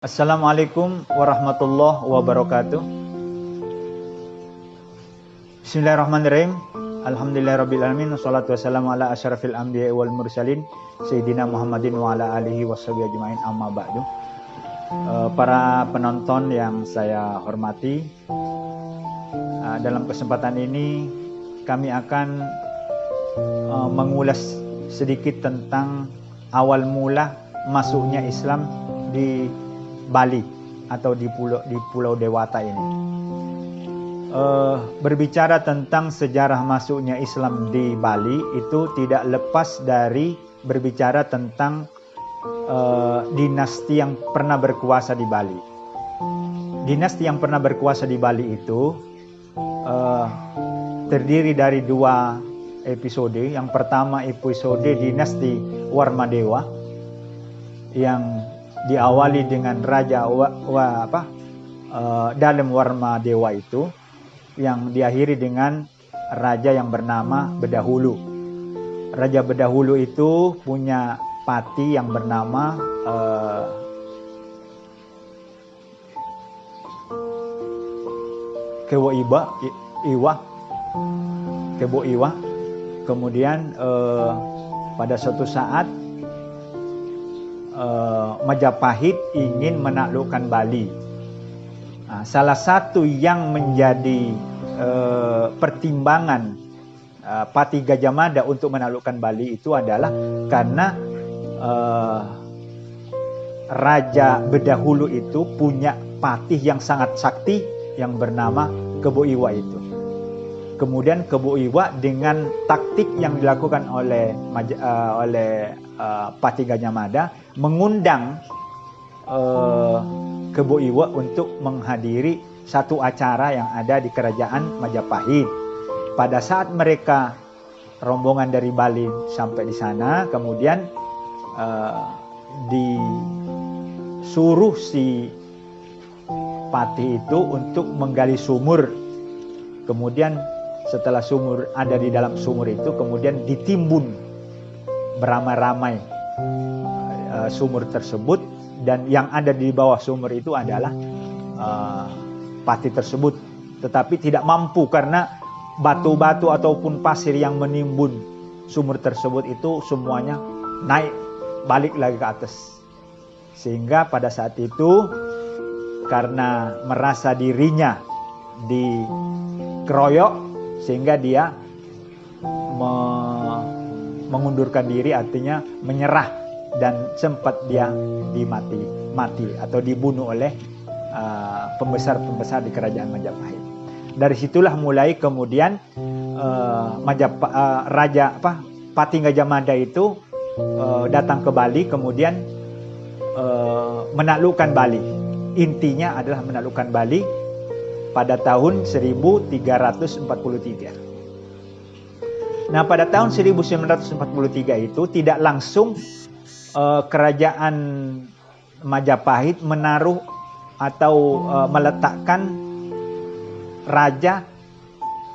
Assalamualaikum warahmatullahi wabarakatuh. Bismillahirrahmanirrahim. Alhamdulillahirrabbilalamin. Wassalatu wassalamu ala asyrafil anbiya wal mursalin Sayyidina Muhammadin wa ala alihi washabihi ajma'in, amma ba'du. Para penonton yang saya hormati, dalam kesempatan ini kami akan mengulas sedikit tentang awal mula masuknya Islam di Bali atau di Pulau Dewata ini. Berbicara tentang sejarah masuknya Islam di Bali itu tidak lepas dari berbicara tentang dinasti yang pernah berkuasa di Bali. Dinasti yang pernah berkuasa di Bali itu terdiri dari dua episode. Yang pertama episode dinasti Warmadewa yang diawali dengan Raja Dalem Warmadewa itu, yang diakhiri dengan raja yang bernama Bedahulu. Raja Bedahulu itu punya pati yang bernama Kebo Iwa. Kemudian pada suatu saat Majapahit ingin menaklukkan Bali. Salah satu yang menjadi pertimbangan Pati Gajah Mada untuk menaklukkan Bali itu adalah karena Raja Bedahulu itu punya patih yang sangat sakti yang bernama Kebo Iwa itu. Kemudian Kebo Iwa dengan taktik yang dilakukan oleh Pati Gajah Mada mengundang Kebo Iwa untuk menghadiri satu acara yang ada di kerajaan Majapahit. Pada saat mereka rombongan dari Bali sampai di sana, kemudian disuruh si Pati itu untuk menggali sumur. Kemudian setelah sumur ada di dalam sumur itu, kemudian ditimbun beramai-ramai sumur tersebut, dan yang ada di bawah sumur itu adalah pati tersebut, tetapi tidak mampu karena batu-batu ataupun pasir yang menimbun sumur tersebut itu semuanya naik balik lagi ke atas, sehingga pada saat itu karena merasa dirinya dikeroyok, sehingga dia mengundurkan diri, artinya menyerah, dan sempat dia mati atau dibunuh oleh pembesar-pembesar di kerajaan Majapahit. Dari situlah mulai kemudian Pati Gajah Mada itu datang ke Bali, kemudian menaklukkan Bali. Intinya adalah menaklukkan Bali pada tahun 1343. Nah, pada tahun 1943 itu tidak langsung kerajaan Majapahit menaruh atau meletakkan raja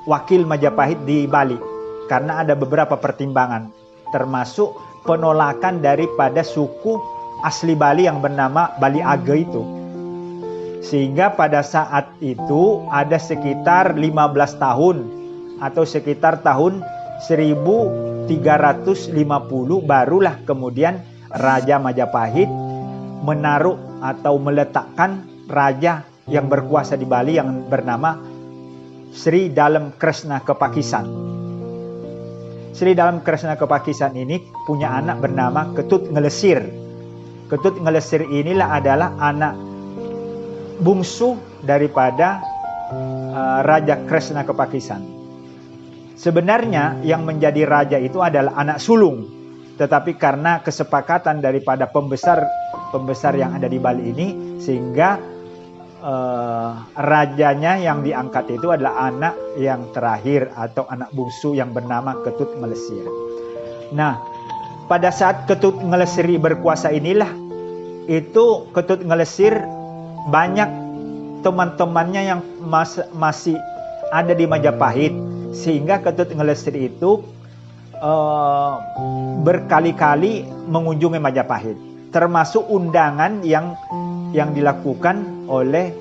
wakil Majapahit di Bali, karena ada beberapa pertimbangan, termasuk penolakan daripada suku asli Bali yang bernama Bali Age itu. Sehingga pada saat itu ada sekitar 15 tahun atau sekitar tahun 1350 barulah kemudian Raja Majapahit menaruh atau meletakkan raja yang berkuasa di Bali yang bernama Sri Dalem Kresna Kepakisan. Sri Dalem Kresna Kepakisan ini punya anak bernama Ketut Ngelesir. Ketut Ngelesir inilah adalah anak bungsu daripada Raja Kresna Kepakisan. Sebenarnya yang menjadi raja itu adalah anak sulung, tetapi karena kesepakatan daripada pembesar yang ada di Bali ini, sehingga rajanya yang diangkat itu adalah anak yang terakhir atau anak bungsu yang bernama Ketut Ngelesir. Nah, pada saat Ketut Ngelesir berkuasa inilah, itu Ketut Ngelesir banyak teman-temannya yang masih ada di Majapahit, sehingga Ketut Ngelesir itu berkali-kali mengunjungi Majapahit. termasuk undangan yang yang dilakukan oleh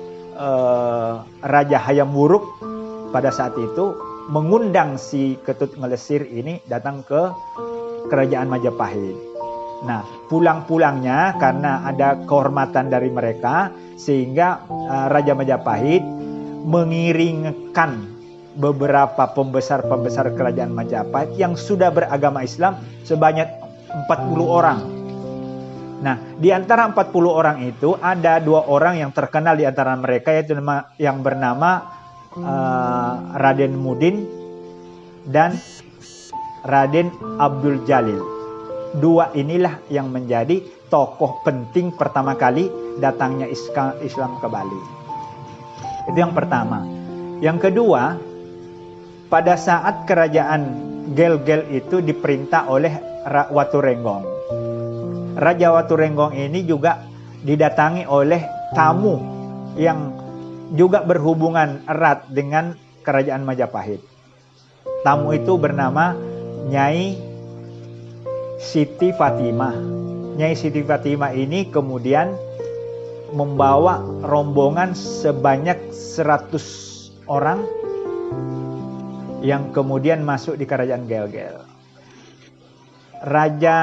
Raja Hayam Wuruk pada saat itu, mengundang si Ketut Ngelesir ini datang ke kerajaan Majapahit. Nah, pulang-pulangnya karena ada kehormatan dari mereka, sehingga Raja Majapahit mengiringkan beberapa pembesar-pembesar kerajaan Majapahit yang sudah beragama Islam sebanyak 40 orang. Nah, di antara 40 orang itu ada 2 orang yang terkenal di antara mereka, yaitu yang bernama Raden Mudin dan Raden Abdul Jalil. 2 inilah yang menjadi tokoh penting pertama kali datangnya Islam ke Bali. Itu yang pertama. Yang kedua, pada saat kerajaan Gel-Gel itu diperintah oleh Waturenggong. Raja Waturenggong ini juga didatangi oleh tamu yang juga berhubungan erat dengan kerajaan Majapahit. Tamu itu bernama Nyai Siti Fatimah. Nyai Siti Fatimah ini kemudian membawa rombongan sebanyak 100 orang yang kemudian masuk di kerajaan Gel-Gel. Raja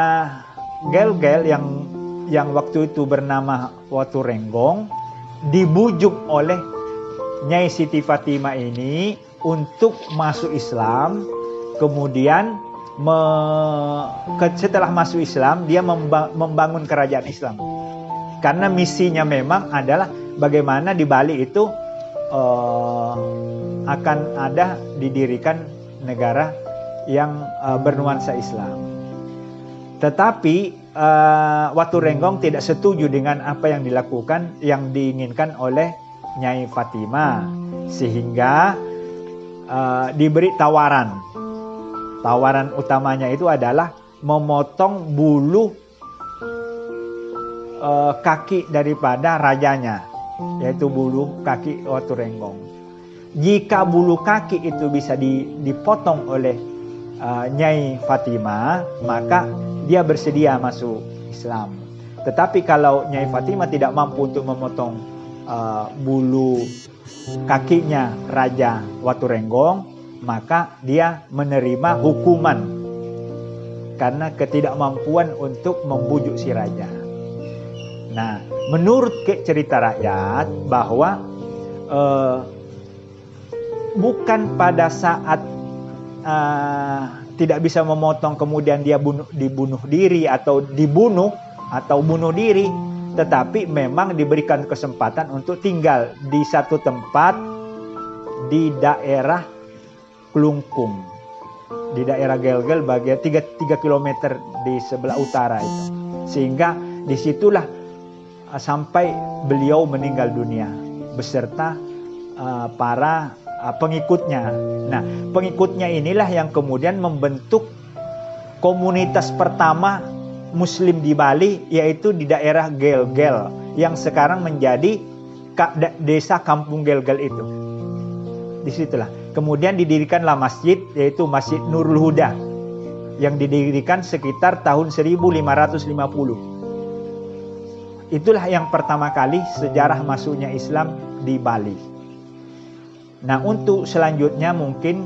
Gel-Gel yang waktu itu bernama Waturenggong dibujuk oleh Nyai Siti Fatimah ini untuk masuk Islam. Kemudian setelah masuk Islam, dia membangun kerajaan Islam. Karena misinya memang adalah bagaimana di Bali itu akan ada didirikan negara yang bernuansa Islam. Tetapi Waturenggong tidak setuju dengan apa yang dilakukan, yang diinginkan oleh Nyai Fatimah, sehingga diberi tawaran. Tawaran utamanya itu adalah memotong bulu kaki daripada rajanya, yaitu bulu kaki Waturenggong. Jika bulu kaki itu bisa dipotong oleh Nyai Fatimah, maka dia bersedia masuk Islam. Tetapi kalau Nyai Fatimah tidak mampu untuk memotong bulu kakinya Raja Waturenggong, maka dia menerima hukuman karena ketidakmampuan untuk membujuk si raja. Nah, menurut cerita rakyat bahwa bukan pada saat tidak bisa memotong kemudian dia dibunuh diri atau dibunuh atau bunuh diri, tetapi memang diberikan kesempatan untuk tinggal di satu tempat di daerah Klungkung, di daerah Gel-Gel bagian 3 km di sebelah utara itu, sehingga disitulah sampai beliau meninggal dunia beserta para pengikutnya. Nah, pengikutnya inilah yang kemudian membentuk komunitas pertama Muslim di Bali, yaitu di daerah Gel-Gel yang sekarang menjadi desa Kampung Gel-Gel itu. Disitulah kemudian didirikanlah masjid, yaitu Masjid Nurul Huda, yang didirikan sekitar tahun 1550. Itulah yang pertama kali sejarah masuknya Islam di Bali. Nah, untuk selanjutnya mungkin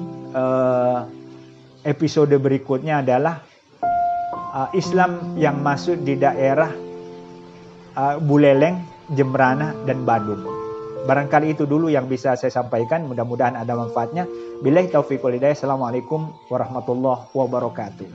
episode berikutnya adalah Islam yang masuk di daerah Buleleng, Jembrana, dan Badung. Barangkali itu dulu yang bisa saya sampaikan. Mudah-mudahan ada manfaatnya. Billahi taufiq wal hidayah. Assalamualaikum warahmatullahi wabarakatuh.